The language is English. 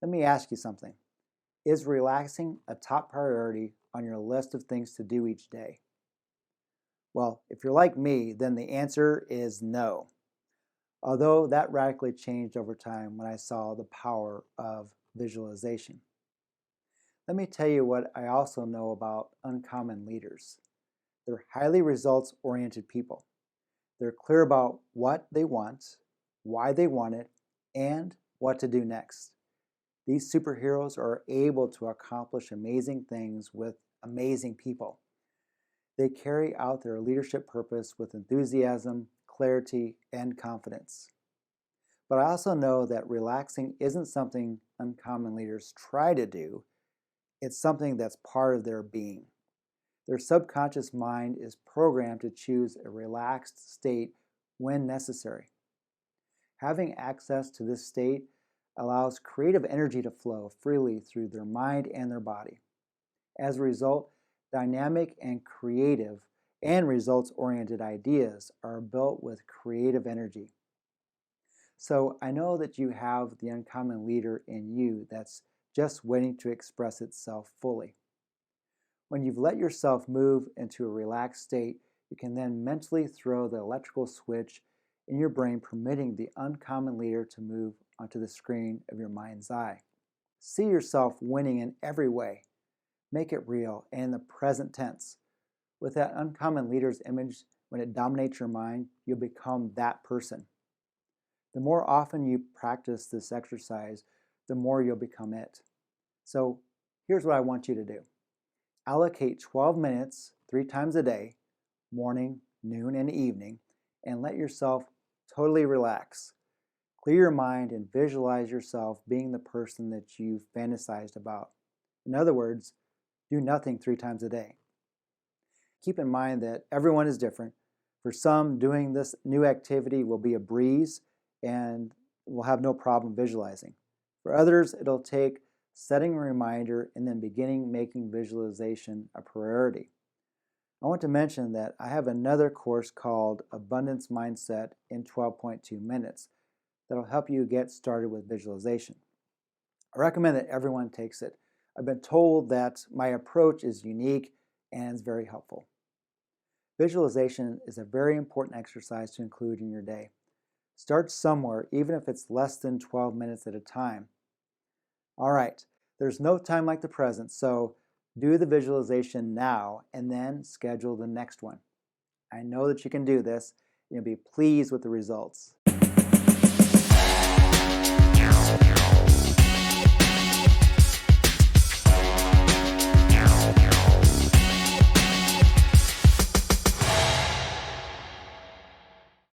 Let me ask you something. Is relaxing a top priority on your list of things to do each day? Well, if you're like me, then the answer is no. Although that radically changed over time when I saw the power of visualization. Let me tell you what I also know about uncommon leaders. They're highly results-oriented people. They're clear about what they want, why they want it, and what to do next. These superheroes are able to accomplish amazing things with amazing people. They carry out their leadership purpose with enthusiasm, clarity, and confidence. But I also know that relaxing isn't something uncommon leaders try to do. It's something that's part of their being. Their subconscious mind is programmed to choose a relaxed state when necessary. Having access to this state allows creative energy to flow freely through their mind and their body. As a result, dynamic and creative and results-oriented ideas are built with creative energy. So I know that you have the uncommon leader in you that's just waiting to express itself fully. When you've let yourself move into a relaxed state, you can then mentally throw the electrical switch in your brain, permitting the uncommon leader to move onto the screen of your mind's eye. See yourself winning in every way. Make it real and in the present tense. With that uncommon leader's image, when it dominates your mind, you'll become that person. The more often you practice this exercise, the more you'll become it. So here's what I want you to do. Allocate 12 minutes 3 times a day, morning, noon, and evening, and let yourself totally relax. Clear your mind and visualize yourself being the person that you've fantasized about. In other words, do nothing 3 times a day. Keep in mind that everyone is different. For some, doing this new activity will be a breeze and will have no problem visualizing. For others, it'll take setting a reminder and then beginning making visualization a priority. I want to mention that I have another course called Abundance Mindset in 12.2 minutes that'll help you get started with visualization. I recommend that everyone takes it. I've been told that my approach is unique and is very helpful. Visualization is a very important exercise to include in your day. Start somewhere, even if it's less than 12 minutes at a time. All right, there's no time like the present, so do the visualization now and then schedule the next one. I know that you can do this. You'll be pleased with the results.